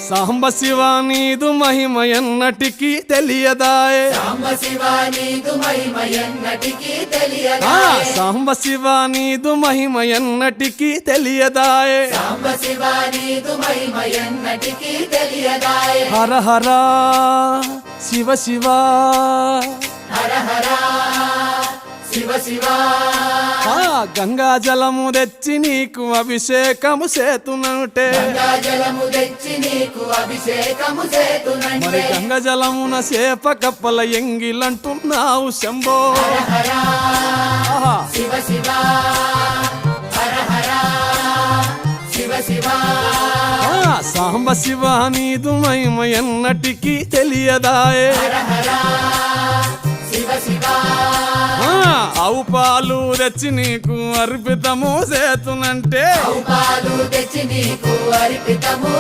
సాంబ శివ నీదు మహిమ ఎన్నటికీ తెలియదాయే సాంబ శివ నీదు మహిమ ఎన్నటికీ తెలియదాయే సాంబ శివ నీదు మహిమ ఎన్నటికీ తెలియదాయే సాంబ శివ నీదు మహిమ ఎన్నటికీ తెలియదాయే హర హర శివ శివ హర హర శివ శివ గంగా జలము తెచ్చి నీకు అభిషేకము చేతునంటే గంగా జలము తెచ్చి నీకు అభిషేకము మరి చేతునంటే గంగ జలమున సేప కప్పల ఎంగిలంటున్నావు శంభో హర ఆహా. శివ శివ హర హర శివ శివ సాంబ శివ నీదు మహిమ ఎన్నటికీ తెలియదాయే హర హర శివ శివ ఆవు పాలు తెచ్చి నీకు అర్పితము చేతునంటే పాలు తెచ్చి నీకు అర్పితము